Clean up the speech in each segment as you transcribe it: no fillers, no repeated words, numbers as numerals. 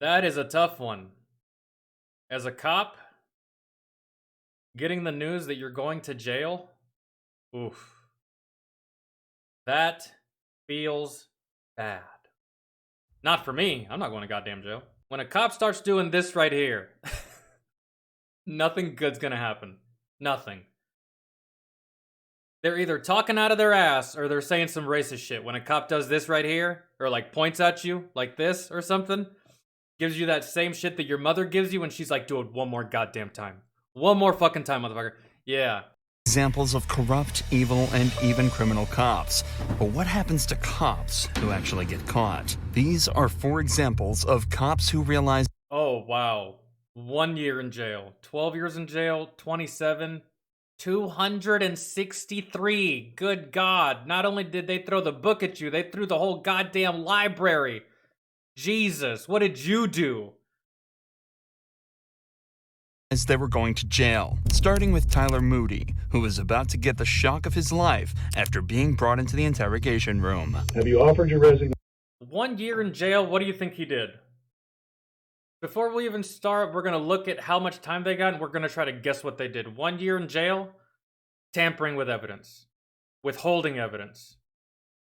That is a tough one. As a cop, getting the news that you're going to jail, oof. That feels bad. Not for me. I'm not going to goddamn jail. When a cop starts doing this right here, nothing good's gonna happen. Nothing. They're either talking out of their ass or they're saying some racist shit. When a cop does this right here, or like points at you like this or something, gives you that same shit that your mother gives you when she's like, do it one more goddamn time. One more fucking time, motherfucker. Yeah. Examples of corrupt, evil, and even criminal cops. But what happens to cops who actually get caught? These are 4 examples of cops who realize. Oh, wow. 1 year in jail. 12 years in jail. 27. 263. Good God. Not only did they throw the book at you, they threw the whole goddamn library. Jesus, what did you do? As they were going to jail, starting with Tyler Moody, who was about to get the shock of his life after being brought into the interrogation room. Have you offered your resignation? 1 year in jail, what do you think he did? Before we even start, we're going to look at how much time they got, and we're going to try to guess what they did. 1 year in jail, tampering with evidence, withholding evidence,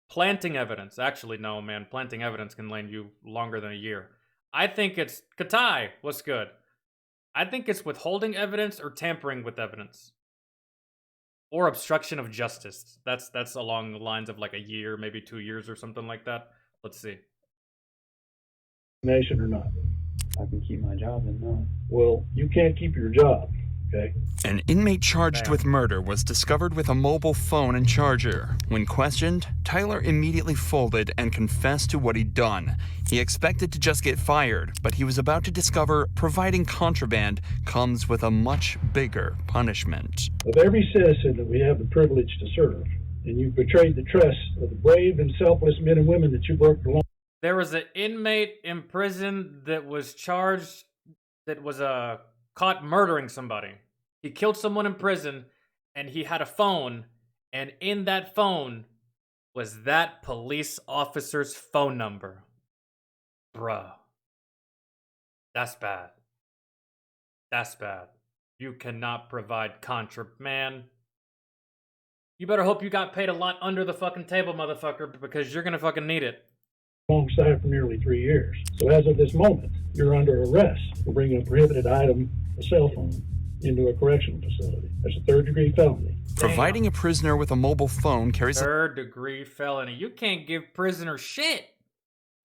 planting evidence. Actually, no, man, planting evidence can land you longer than a year. I think it's Katai. What's good? I think it's withholding evidence or tampering with evidence. Or obstruction of justice. That's along the lines of like a year, maybe 2 years or something like that. Let's see. Or not? I can keep my job and no. Well, you can't keep your job, okay? An inmate charged Damn. with murder was discovered with a mobile phone and charger. When questioned, Tyler immediately folded and confessed to what he'd done. He expected to just get fired, but he was about to discover providing contraband comes with a much bigger punishment. Of every citizen that we have the privilege to serve, and you've betrayed the trust of the brave and selfless men and women that you worked along. There was an inmate in prison that was charged, that was caught murdering somebody. He killed someone in prison, and he had a phone, and in that phone was that police officer's phone number. Bruh. That's bad. That's bad. You cannot provide man. You better hope you got paid a lot under the fucking table, motherfucker, because you're gonna fucking need it. Alongside for nearly 3 years. So as of this moment, you're under arrest for bringing a prohibited item, a cell phone, into a correctional facility. That's a 3rd-degree felony. Providing a prisoner with a mobile phone carries 3rd-degree felony. You can't give prisoners shit.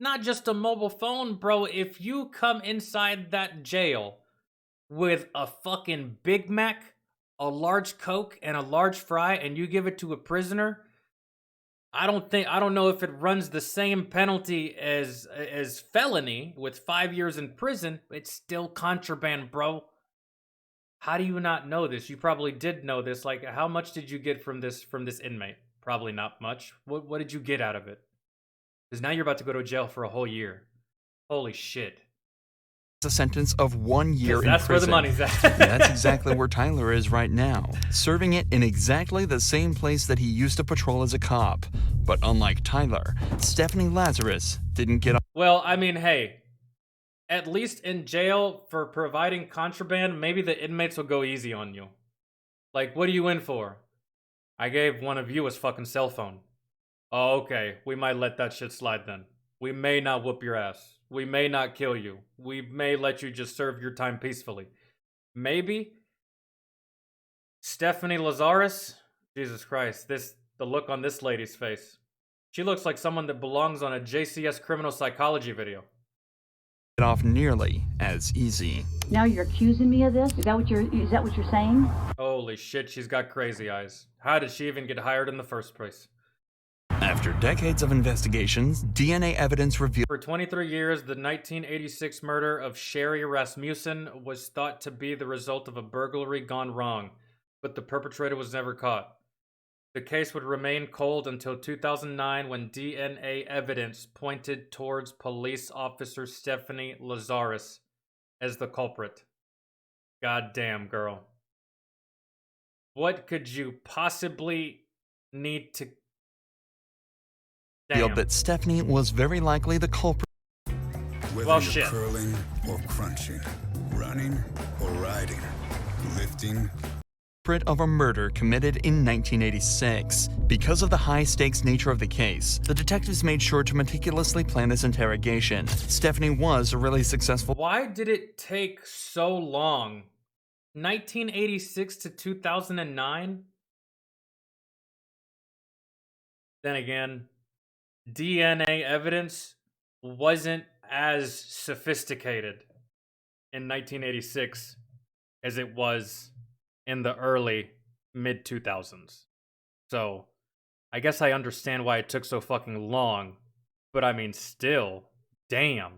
Not just a mobile phone, bro. If you come inside that jail with a fucking Big Mac, a large Coke, and a large fry, and you give it to a prisoner, I don't know if it runs the same penalty as felony with 5 years in prison. It's still contraband, bro. How do you not know this? You probably did know this. Like, how much did you get from this inmate? Probably not much. What did you get out of it? Because now you're about to go to jail for a whole year. Holy shit. a sentence of 1 year in prison. That's where the money's at. That's exactly where Tyler is right now, serving it in exactly the same place that he used to patrol as a cop. But unlike Tyler, Stephanie Lazarus didn't get off. Well, I mean, hey, at least in jail for providing contraband, maybe the inmates will go easy on you. Like, what are you in for? I gave one of you his fucking cell phone. Oh, okay, we might let that shit slide then. We may not whoop your ass. We may not kill you. We may let you just serve your time peacefully. Maybe. Stephanie Lazarus? Jesus Christ, the look on this lady's face. She looks like someone that belongs on a JCS criminal psychology video. Off nearly as easy. Now you're accusing me of this? Is that what you're saying? Holy shit, she's got crazy eyes. How did she even get hired in the first place? After decades of investigations, DNA evidence revealed. For 23 years, the 1986 murder of Sherry Rasmussen was thought to be the result of a burglary gone wrong, but the perpetrator was never caught. The case would remain cold until 2009 when DNA evidence pointed towards police officer Stephanie Lazarus as the culprit. Goddamn, girl. What could you possibly need to... That Stephanie was very likely the culprit. Whether Well, you're shit. curling or crunching, running or riding, lifting Of a murder committed in 1986. Because of the high-stakes nature of the case, the detectives made sure to meticulously plan this interrogation. Stephanie was a really successful Why did it take so long? 1986 to 2009? Then again, DNA evidence wasn't as sophisticated in 1986 as it was in the early mid 2000s. So, I guess I understand why it took so fucking long, but I mean, still, damn.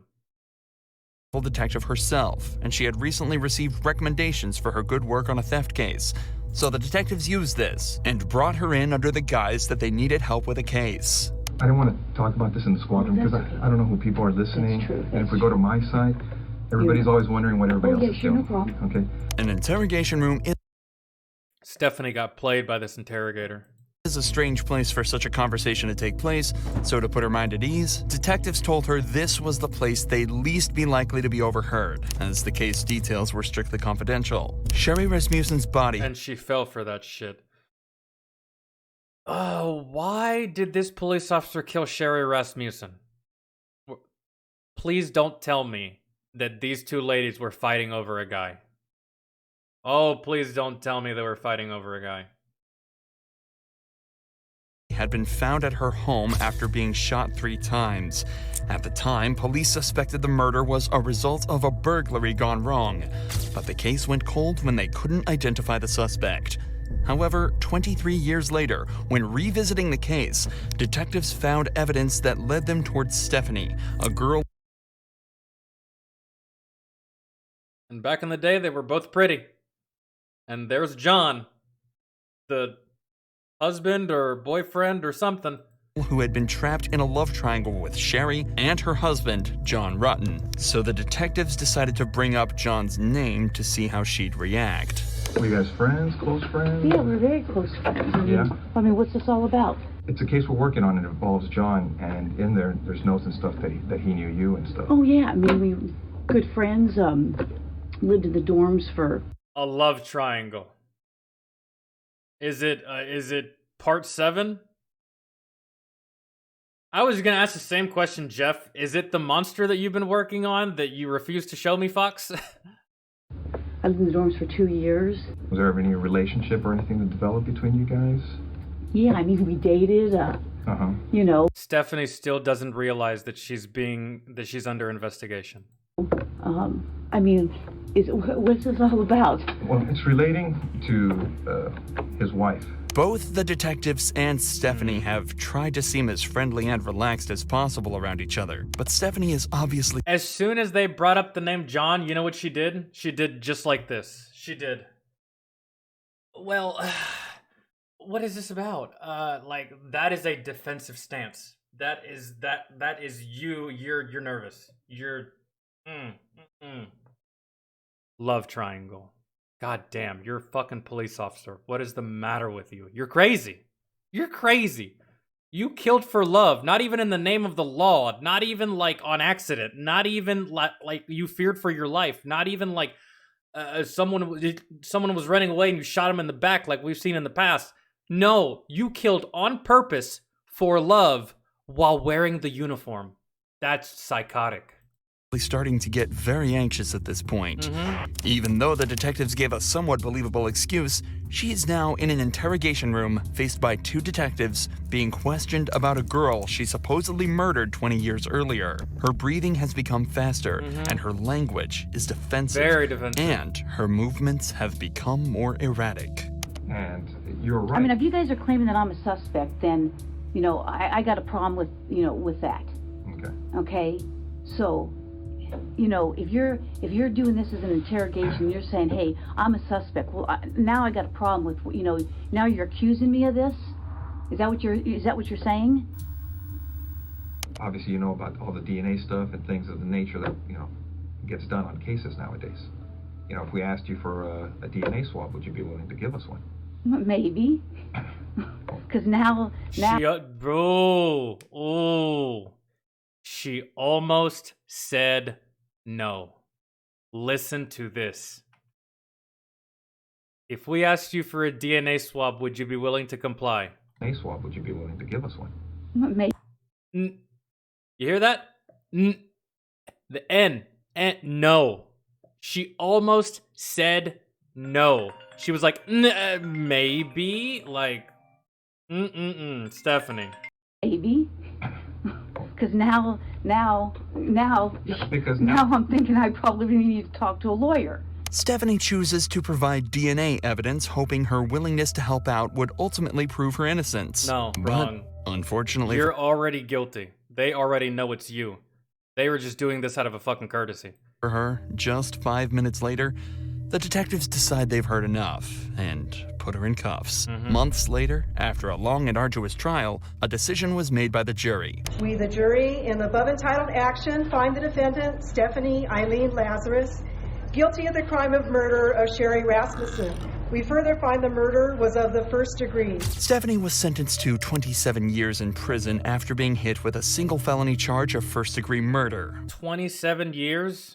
detective herself, and she had recently received recommendations for her good work on a theft case. So the detectives used this and brought her in under the guise that they needed help with a case. I don't want to talk about this in the squad room because I don't know who people are listening. That's true. And if we go to my side, everybody's always wondering what everybody else is sure, doing. no problem. Okay. An interrogation room Stephanie got played by this interrogator. is a strange place for such a conversation to take place, so to put her mind at ease, detectives told her this was the place they'd least be likely to be overheard, as the case details were strictly confidential. Sherry Rasmussen's body And she fell for that shit. Oh, why did this police officer kill Sherry Rasmussen? Please don't tell me that these two ladies were fighting over a guy. Oh, please don't tell me they were fighting over a guy. had been found at her home after being shot 3 times. At the time, police suspected the murder was a result of a burglary gone wrong, but the case went cold when they couldn't identify the suspect. However, 23 years later, when revisiting the case, detectives found evidence that led them towards Stephanie, a girl. And back in the day, they were both pretty. And there's John, the husband or boyfriend or something, Who had been trapped in a love triangle with Sherry and her husband, John Rutten. So the detectives decided to bring up John's name to see how she'd react. Were you guys friends, close friends? Yeah, we're very close friends. Yeah? I mean, what's this all about? It's a case we're working on. It involves John, and in there's notes and stuff that he knew you and stuff. Oh, yeah. I mean, we were good friends. Lived in the dorms for... a love triangle. Is it part 7? I was gonna ask the same question, Jeff. Is it the monster that you've been working on that you refuse to show me, Fox? I lived in the dorms for 2 years. Was there ever any relationship or anything that developed between you guys? Yeah, I mean, we dated, you know. Stephanie still doesn't realize that she's under investigation. I mean, what's this all about? Well, it's relating to his wife. Both the detectives and Stephanie have tried to seem as friendly and relaxed as possible around each other, but Stephanie is obviously... As soon as they brought up the name John, you know what she did? She did just like this. She did. Well, what is this about? Like, that is a defensive stance. That is you're nervous. Love triangle. God damn, you're a fucking police officer. What is the matter with you? You're crazy. You're crazy. You killed for love, not even in the name of the law, not even like on accident, not even like you feared for your life, not even like someone was running away and you shot him in the back like we've seen in the past. No, you killed on purpose for love while wearing the uniform. That's psychotic. Starting to get very anxious at this point. Even though the detectives gave a somewhat believable excuse, she is now in an interrogation room faced by 2 detectives being questioned about a girl she supposedly murdered 20 years earlier. Her breathing has become faster, and her language is defensive. Very defensive. And her movements have become more erratic. And you're right. I mean, if you guys are claiming that I'm a suspect, then, you know, I got a problem with, you know, with that. Okay. Okay? So... you know, if you're doing this as an interrogation, you're saying, hey, I'm a suspect. Well, now I got a problem with, you know, now you're accusing me of this? Is that what you're saying? Obviously, you know about all the DNA stuff and things of the nature that, you know, gets done on cases nowadays. You know, if we asked you for a DNA swab, would you be willing to give us one? Maybe. Because now... Bro, oh. She almost said no. Listen to this. If we asked you for a DNA swab, would you be willing to comply? DNA swab, would you be willing to give us one? Maybe. You hear that? The N. No. She almost said no. She was like, maybe. Like, Stephanie. Maybe. Because now Because I'm thinking I probably need to talk to a lawyer. Stephanie chooses to provide DNA evidence, hoping her willingness to help out would ultimately prove her innocence. No, But wrong. unfortunately, You're already guilty. They already know it's you. They were just doing this out of a fucking courtesy. for her, just 5 minutes later, the detectives decide they've heard enough and put her in cuffs. Months later, after a long and arduous trial, a decision was made by the jury. We, the jury, in the above entitled action, find the defendant, Stephanie Eileen Lazarus, guilty of the crime of murder of Sherry Rasmussen. We further find the murder was of the first degree. Stephanie was sentenced to 27 years in prison after being hit with a single felony charge of first-degree murder. 27 years?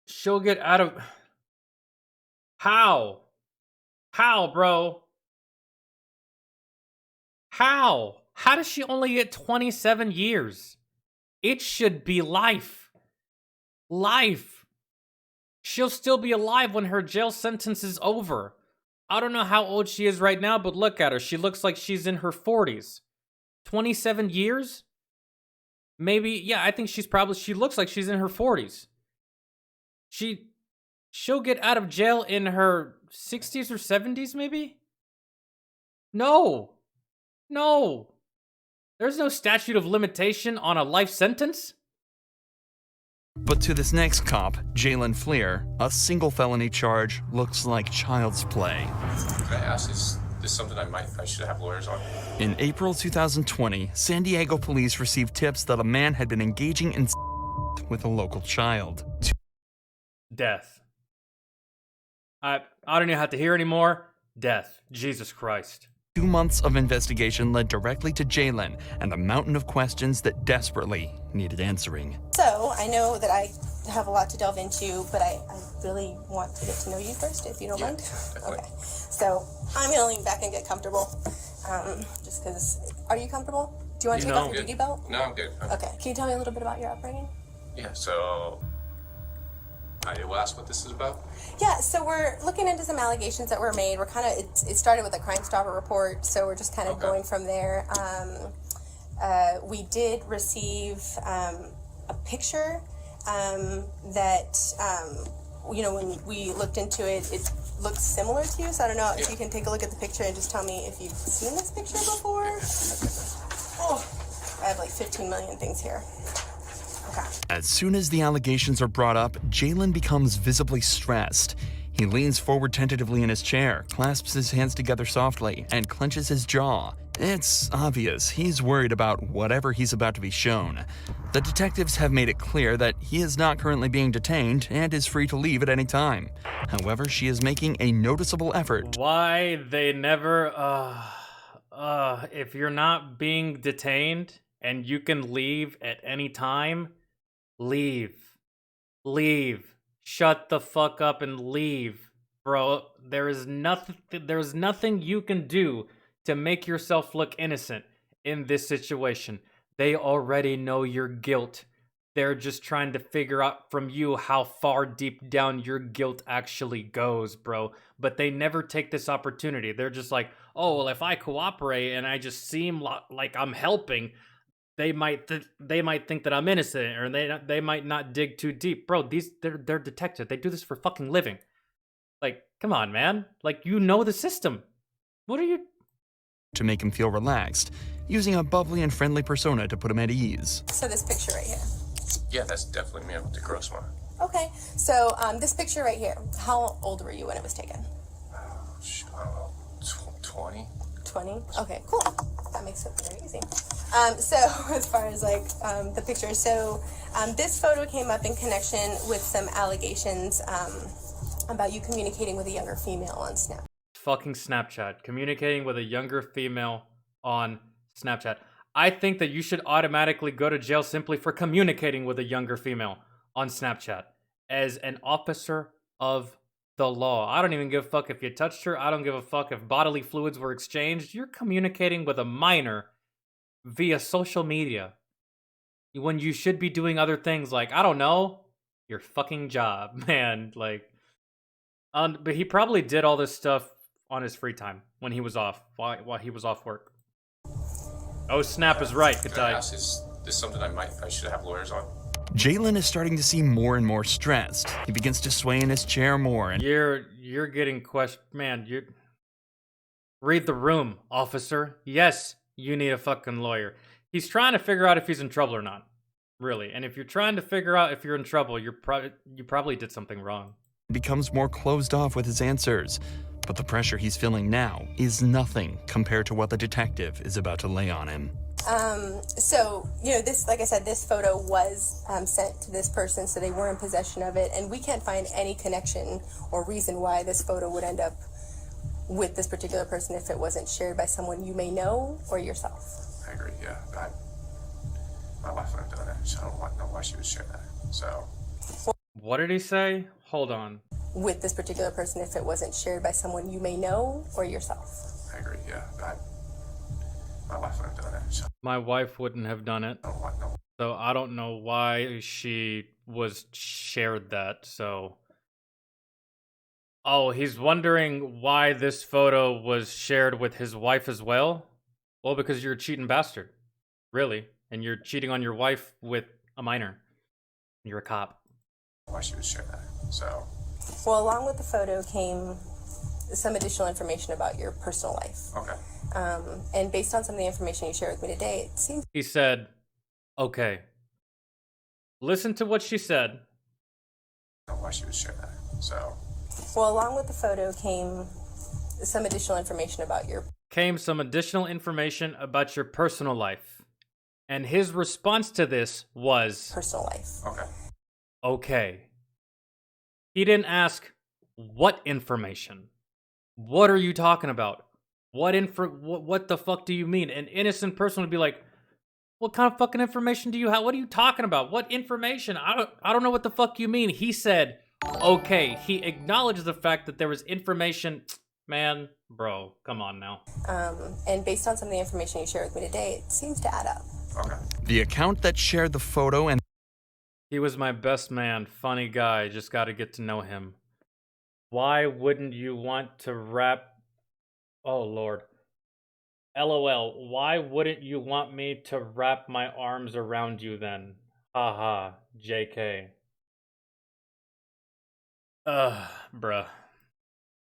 She'll get out of... How? How, bro? How? How does she only get 27 years? It should be life. Life. She'll still be alive when her jail sentence is over. I don't know how old she is right now, but look at her. She looks like she's in her 40s. 27 years? Maybe, yeah, I think she looks like she's in her 40s. She'll get out of jail in her 60s or 70s, maybe? No. There's no statute of limitation on a life sentence. But to this next cop, Jalen Fleer, a single felony charge looks like child's play. Can I ask, is this something I should have lawyers on? In April 2020, San Diego police received tips that a man had been engaging in with a local child. Death. I don't even have to hear anymore. Death. Jesus Christ. 2 months of investigation led directly to Jalen and a mountain of questions that desperately needed answering. So, I know that I have a lot to delve into, but I really want to get to know you first, if you don't mind. Definitely. Okay. So, I'm going to lean back and get comfortable. Just because... Are you comfortable? Do you want to take off your duty belt? No, I'm good. Okay. Can you tell me a little bit about your upbringing? Yeah, so... I will ask what this is about. Yeah, so we're looking into some allegations that were made. We're kind of... It started with a Crime Stopper report, so we're just kind of going from there. We did receive a picture that, when we looked into it, it looks similar to you. So I don't know if you can take a look at the picture and just tell me if you've seen this picture before. Oh, I have like 15 million things here. Okay. As soon as the allegations are brought up, Jalen becomes visibly stressed. He leans forward tentatively in his chair, clasps his hands together softly, and clenches his jaw. It's obvious he's worried about whatever he's about to be shown. The detectives have made it clear that he is not currently being detained and is free to leave at any time. However, she is making a noticeable effort. Why they never, if you're not being detained and you can leave at any time, leave. Shut the fuck up and leave, bro. There's nothing you can do to make yourself look innocent in this situation. They already know your guilt. They're just trying to figure out from you how far deep down your guilt actually goes, bro. But they never take this opportunity. They're just like, oh, well, if I cooperate and I just seem like I'm helping, they might think that I'm innocent, or they might not dig too deep. Bro, they're detectives. They do this for fucking living. Like, come on, man. Like, you know the system. What are you... To make him feel relaxed, using a bubbly and friendly persona to put him at ease. So this picture right here. Yeah, that's definitely me with the gross one. Okay. So this picture right here. How old were you when it was taken? I don't know, 20? 20? Okay, cool. That makes it very easy. So as far as the picture, so this photo came up in connection with some allegations about you communicating with a younger female on Snapchat. Fucking Snapchat. Communicating with a younger female on Snapchat. I think that you should automatically go to jail simply for communicating with a younger female on Snapchat as an officer of the law. I don't even give a fuck if you touched her. I don't give a fuck if bodily fluids were exchanged. You're communicating with a minor via social media when you should be doing other things like, I don't know, your fucking job, man. Like, but he probably did all this stuff on his free time when he was off, while he was off work. Oh, snap is right, Katai. Is this something I should have lawyers on? Jalen is starting to seem more and more stressed. He begins to sway in his chair more and... You're getting questioned. Man, you read the room, officer. Yes, you need a fucking lawyer. He's trying to figure out if he's in trouble or not. Really. And if you're trying to figure out if you're in trouble, you probably did something wrong. becomes more closed off with his answers. But the pressure he's feeling now is nothing compared to what the detective is about to lay on him. So, this, like I said, this photo was sent to this person, so they were in possession of it, and we can't find any connection or reason why this photo would end up with this particular person if it wasn't shared by someone you may know or yourself. I agree, yeah. My wife would have done it, so I don't know why she would share that, so. What did he say? Hold on. With this particular person if it wasn't shared by someone you may know or yourself. I agree, yeah. My wife would have done it, so. My wife wouldn't have done it. No. So I don't know why she was shared that, so. Oh, he's wondering why this photo was shared with his wife as well? Well, because you're a cheating bastard. Really. And you're cheating on your wife with a minor. You're a cop. Why she would share that, so. Well, along with the photo came some additional information about your personal life. Okay. And based on some of the information you shared with me today, it seems... He said, okay. Listen to what she said. Why she would share that, so. Well, along with the photo came some additional information about your... Came some additional information about your personal life. And his response to this was... Personal life. Okay. Okay. He didn't ask, what information? What are you talking about? What the fuck do you mean? An innocent person would be like, what kind of fucking information do you have? What are you talking about? What information? I don't know what the fuck you mean. He said, okay. He acknowledged the fact that there was information. Man, bro, come on now. And based on some of the information you shared with me today, it seems to add up. Okay. The account that shared the photo and... He was my best man, funny guy, just gotta get to know him. Why wouldn't you want to wrap... Oh, Lord. LOL, why wouldn't you want me to wrap my arms around you then? Haha, JK. Bruh.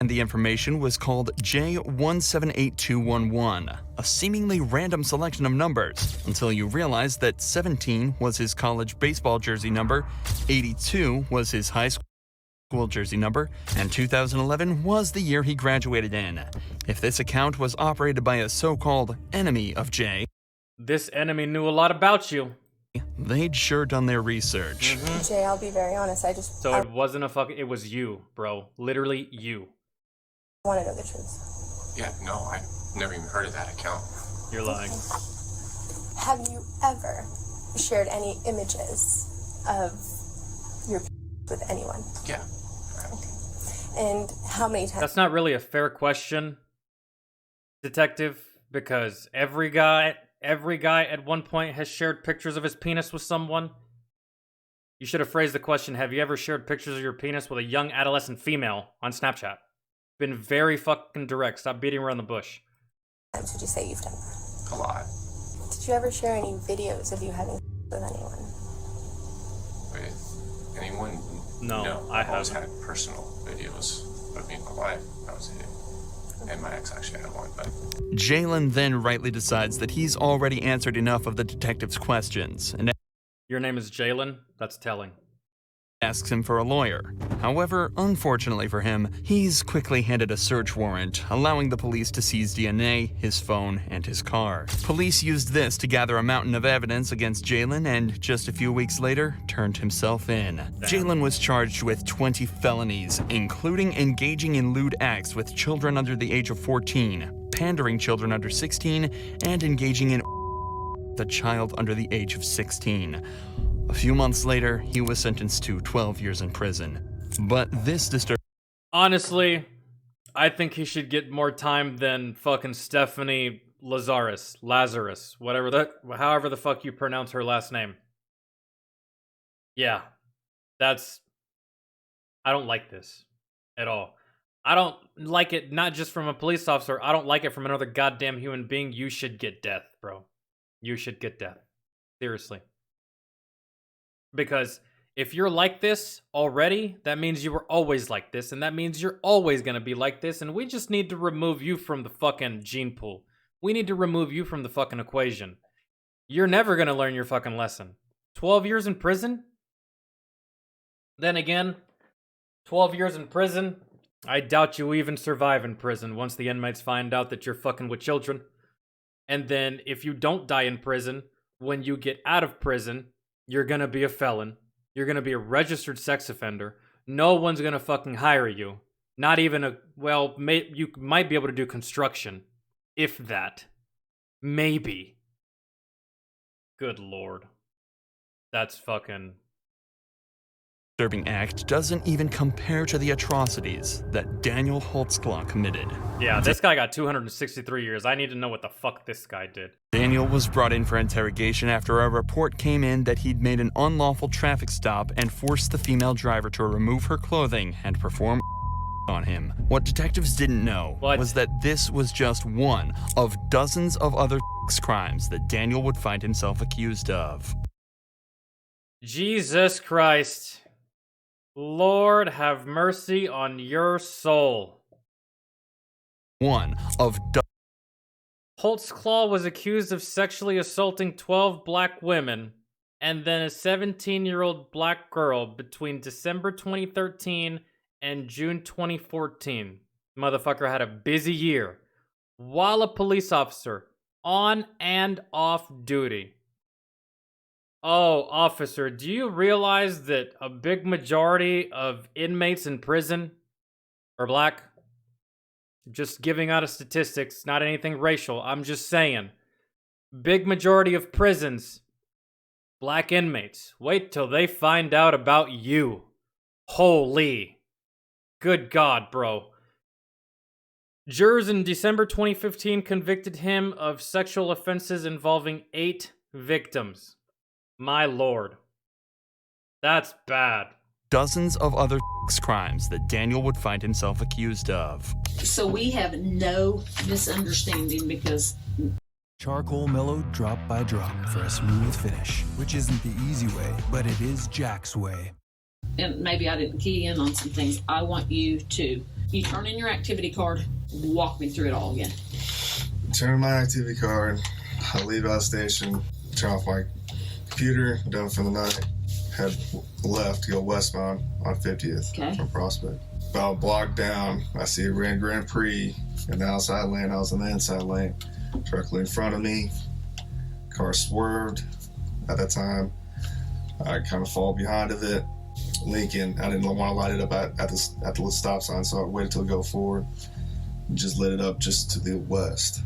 And the information was called J178211, a seemingly random selection of numbers, until you realized that 17 was his college baseball jersey number, 82 was his high school jersey number, and 2011 was the year he graduated in. If this account was operated by a so-called enemy of Jay, this enemy knew a lot about you. They'd sure done their research. Jay, I'll be very honest, So it wasn't a fucking... It was you, bro. Literally you. I want to know the truth. Yeah, no, I never even heard of that account. You're lying. Have you ever shared any images of your with anyone? Yeah. Okay. And how many times? That's not really a fair question, detective, because every guy at one point has shared pictures of his penis with someone. You should have phrased the question, have you ever shared pictures of your penis with a young adolescent female on Snapchat? Been very fucking direct. Stop beating around the bush. How many times would you say you've done that? A lot. Did you ever share any videos of you having with anyone? With anyone? No, I've always had personal videos of me and my wife. That was it. And my ex actually had one, but... Jalen then rightly decides that he's already answered enough of the detective's questions, and your name is Jalen? That's telling. Asks him for a lawyer. However, unfortunately for him, he's quickly handed a search warrant, allowing the police to seize DNA, his phone, and his car. Police used this to gather a mountain of evidence against Jalen, and just a few weeks later, turned himself in. Jalen was charged with 20 felonies, including engaging in lewd acts with children under the age of 14, pandering children under 16, and engaging in the child under the age of 16. A few months later, he was sentenced to 12 years in prison. But this disturbed. Honestly, I think he should get more time than fucking Stephanie Lazarus, however the fuck you pronounce her last name. Yeah, I don't like this at all. I don't like it not just from a police officer, I don't like it from another goddamn human being. You should get death, bro. You should get death. Seriously. Because if you're like this already, that means you were always like this, and that means you're always gonna be like this, and we just need to remove you from the fucking gene pool. We need to remove you from the fucking equation. You're never gonna learn your fucking lesson. 12 years in prison? Then again, 12 years in prison, I doubt you even survive in prison once the inmates find out that you're fucking with children. And then if you don't die in prison, when you get out of prison, you're gonna be a felon. You're gonna be a registered sex offender. No one's gonna fucking hire you. Not even you might be able to do construction. If that. Maybe. Good lord. That's fucking... disturbing act doesn't even compare to the atrocities that Daniel Holtzclaw committed. Yeah, this guy got 263 years. I need to know what the fuck this guy did. Daniel was brought in for interrogation after a report came in that he'd made an unlawful traffic stop and forced the female driver to remove her clothing and perform on him. What detectives didn't know was that this was just one of dozens of other crimes that Daniel would find himself accused of. Jesus Christ. Lord, have mercy on your soul. One of Holtzclaw was accused of sexually assaulting 12 black women and then a 17-year-old black girl between December 2013 and June 2014. Motherfucker had a busy year while a police officer on and off duty. Oh, officer, do you realize that a big majority of inmates in prison are black? Just giving out of statistics, not anything racial. I'm just saying. Big majority of prisons, black inmates. Wait till they find out about you. Holy. Good God, bro. Jurors in December 2015 convicted him of sexual offenses involving 8 victims. My lord. That's bad. Dozens of other crimes that Daniel would find himself accused of. So we have no misunderstanding because... Charcoal mellowed drop by drop for a smooth finish, which isn't the easy way, but it is Jack's way. And maybe I didn't key in on some things. I want you turn in your activity card, walk me through it all again. Turn my activity card, I leave out station, turn off my computer, done for the night, head left to go westbound on 50th from Prospect. About a block down, I see a Grand Prix in the outside lane. I was in the inside lane. Directly in front of me, car swerved. At that time, I kind of fall behind of it. Lincoln, I didn't want to light it up at the stop sign, so I waited till it go forward and just lit it up just to the west.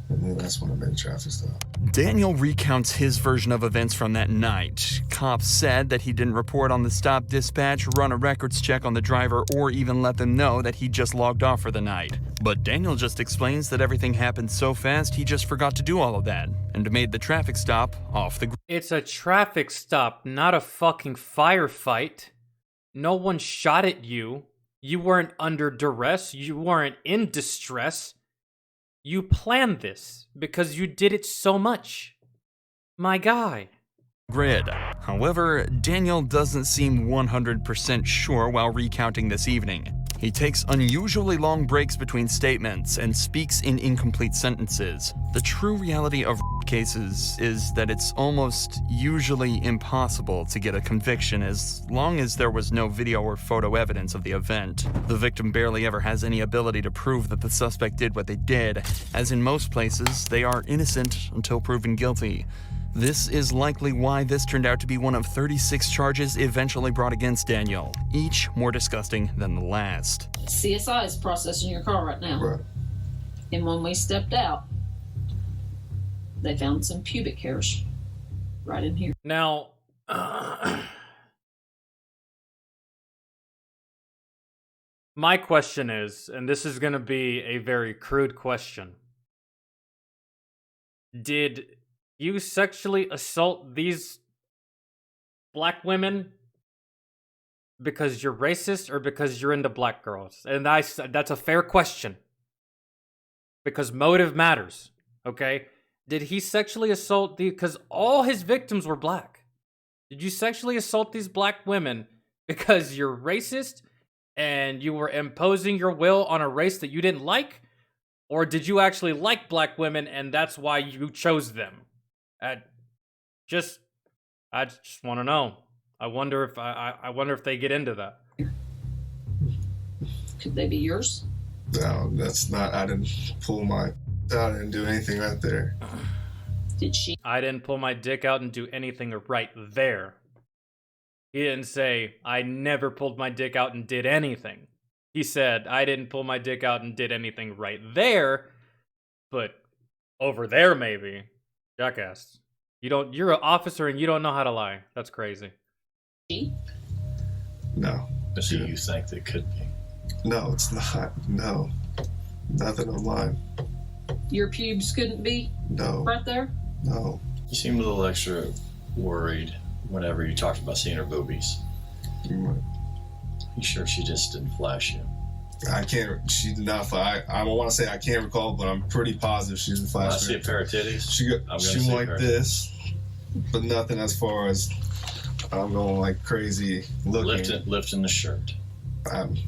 And then that's when I made a traffic stop. Daniel recounts his version of events from that night. Cops said that he didn't report on the stop dispatch, run a records check on the driver, or even let them know that he just logged off for the night. But Daniel just explains that everything happened so fast he just forgot to do all of that and made the traffic stop off the... It's a traffic stop, not a fucking firefight. No one shot at you. You weren't under duress. You weren't in distress. You planned this because you did it so much. My guy. Grid. However, Daniel doesn't seem 100% sure while recounting this evening. He takes unusually long breaks between statements and speaks in incomplete sentences. The true reality of cases is that it's almost usually impossible to get a conviction as long as there was no video or photo evidence of the event. The victim barely ever has any ability to prove that the suspect did what they did, as in most places, they are innocent until proven guilty. This is likely why this turned out to be one of 36 charges eventually brought against Daniel, each more disgusting than the last. CSI is processing your car right now. Right. And when we stepped out, They found some pubic hairs right in here. Now, my question is, and this is going to be a very crude question. Did you sexually assault these black women because you're racist or because you're into black girls? And that's a fair question. Because motive matters, okay? Did he sexually assault because all his victims were black. Did you sexually assault these black women because you're racist and you were imposing your will on a race that you didn't like? Or did you actually like black women and that's why you chose them? I just want to know. I wonder if they get into that. Could they be yours? No, that's not. I didn't pull my. I didn't do anything right there. Did she? I didn't pull my dick out and do anything right there. He didn't say, I never pulled my dick out and did anything. He said, I didn't pull my dick out and did anything right there, but over there maybe. Jackass. You're an officer and you don't know how to lie. That's crazy. She? No. So you think they could be? No, it's not. No. Nothing on mine. Your pubes couldn't be? No. Right there? No. You seemed a little extra worried whenever you talked about seeing her boobies. You sure she just didn't flash you? I can't. She did not flash. I don't want to say I can't recall, but I'm pretty positive she didn't flash. I see a pair of titties. She went like this, but nothing as far as I'm going like crazy looking. Lifting the shirt.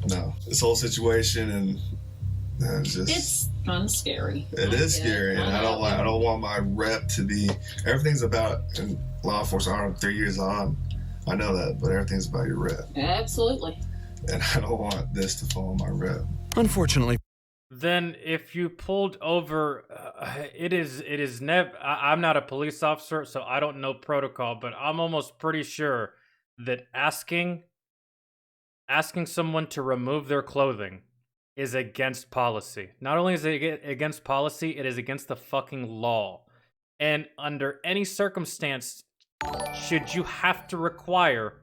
No. This whole situation and it's kind of scary. It is scary, and I don't want my rep to be. Everything's about in law enforcement. I don't know, 3 years on, I know that, but everything's about your rep. Absolutely. And I don't want this to fall on my rep. Unfortunately. Then if you pulled over, it is never. I'm not a police officer, so I don't know protocol, but I'm almost pretty sure that asking someone to remove their clothing is against policy. Not only is it against policy, it is against the fucking law. And under any circumstance, should you have to require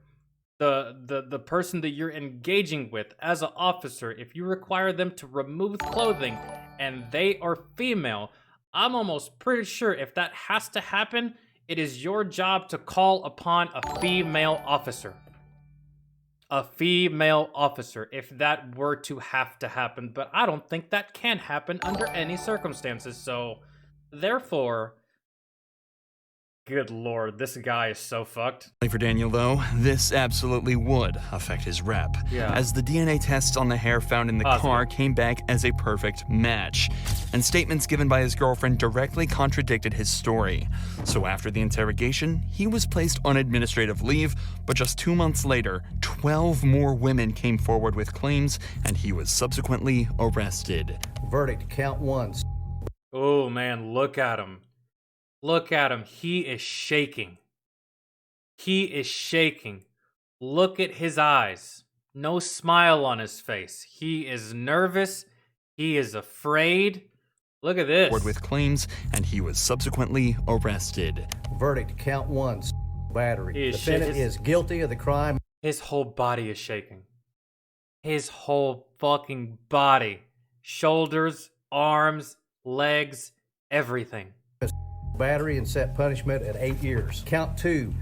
the person that you're engaging with as an officer, if you require them to remove clothing and they are female, I'm almost pretty sure if that has to happen, it is your job to call upon a female officer. A female officer, if that were to have to happen, but I don't think that can happen under any circumstances, so therefore, good lord, this guy is so fucked. For Daniel, though, this absolutely would affect his rep, as the DNA tests on the hair found in the car came back as a perfect match, and statements given by his girlfriend directly contradicted his story. So after the interrogation, he was placed on administrative leave, but just 2 months later, 12 more women came forward with claims, and he was subsequently arrested. Verdict, count one. Oh man, look at him. Look at him. He is shaking. He is shaking. Look at his eyes. No smile on his face. He is nervous. He is afraid. Look at this. With claims, and he was subsequently arrested. Verdict, count one. Battery. Defendant is guilty of the crime. His whole body is shaking. His whole fucking body. Shoulders, arms, legs, everything. Battery and set punishment at 8 years. Count two,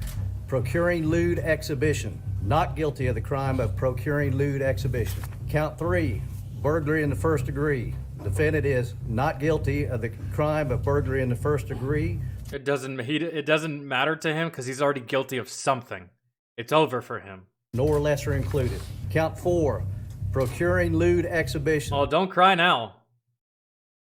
procuring lewd exhibition. Not guilty of the crime of procuring lewd exhibition. Count three, burglary in the first degree. Defendant is not guilty of the crime of burglary in the first degree. It doesn't matter to him because he's already guilty of something. It's over for him. Nor lesser included. Count four, procuring lewd exhibition. Oh, don't cry now.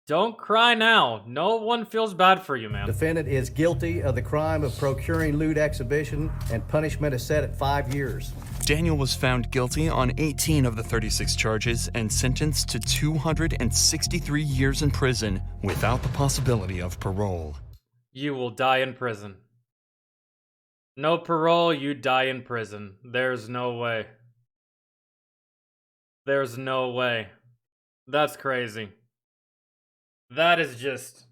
Don't cry now. No one feels bad for you, man. Defendant is guilty of the crime of procuring lewd exhibition, and punishment is set at 5 years. Daniel was found guilty on 18 of the 36 charges and sentenced to 263 years in prison without the possibility of parole. You will die in prison. No parole, you die in prison. There's no way. There's no way. That's crazy. That is just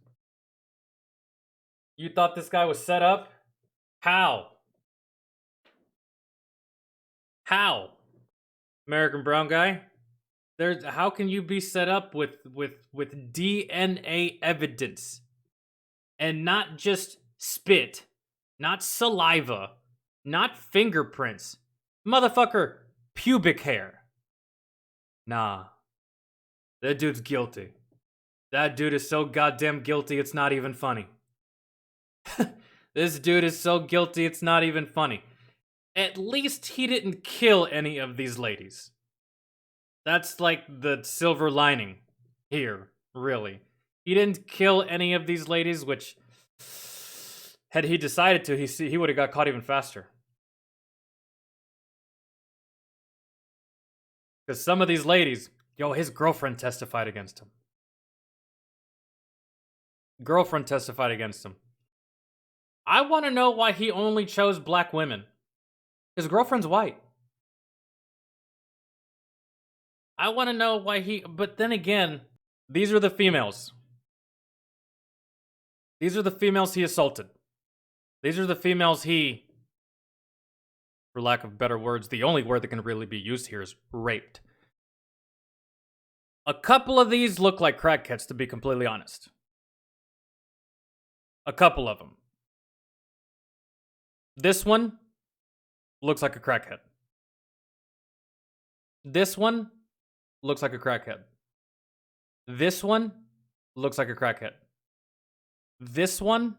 You thought this guy was set up? How? How? American brown guy? How can you be set up with DNA evidence? And not just spit, not saliva, not fingerprints. Motherfucker, pubic hair. Nah. That dude's guilty. That dude is so goddamn guilty, it's not even funny. This dude is so guilty, it's not even funny. At least he didn't kill any of these ladies. That's like the silver lining here, really. He didn't kill any of these ladies, which, had he decided to, he would have got caught even faster. Because some of these ladies, his girlfriend testified against him. Girlfriend testified against him. I want to know why he only chose black women. His girlfriend's white. I want to know why but then again, these are the females. These are the females he assaulted. These are the females he, for lack of better words, the only word that can really be used here is raped. A couple of these look like crackheads, to be completely honest. A couple of them. This one looks like a crackhead. This one looks like a crackhead. This one looks like a crackhead. This one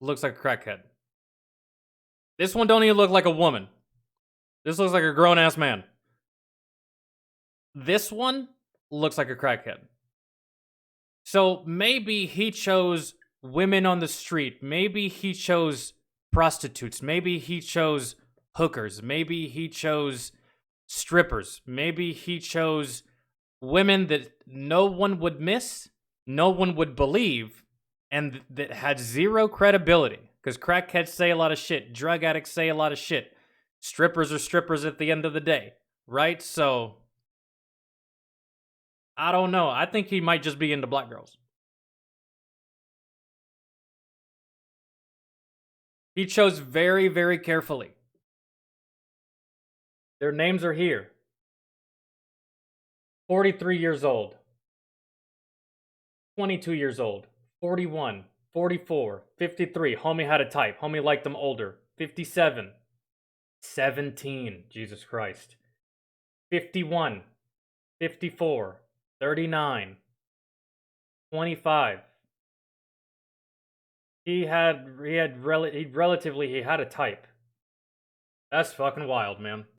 looks like a crackhead. This one don't even look like a woman. This looks like a grown-ass man. This one looks like a crackhead. So maybe he chose women on the street. Maybe he chose prostitutes. Maybe he chose hookers. Maybe he chose strippers. Maybe he chose women that no one would miss, no one would believe, and that had zero credibility. Because crackheads say a lot of shit. Drug addicts say a lot of shit. Strippers are strippers at the end of the day. Right? So, I don't know. I think he might just be into black girls. He chose very, very carefully. Their names are here. 43 years old. 22 years old. 41. 44. 53. Homie had a type. Homie liked them older. 57. 17. Jesus Christ. 51. 54. 39. 25. He had a type. That's fucking wild, man.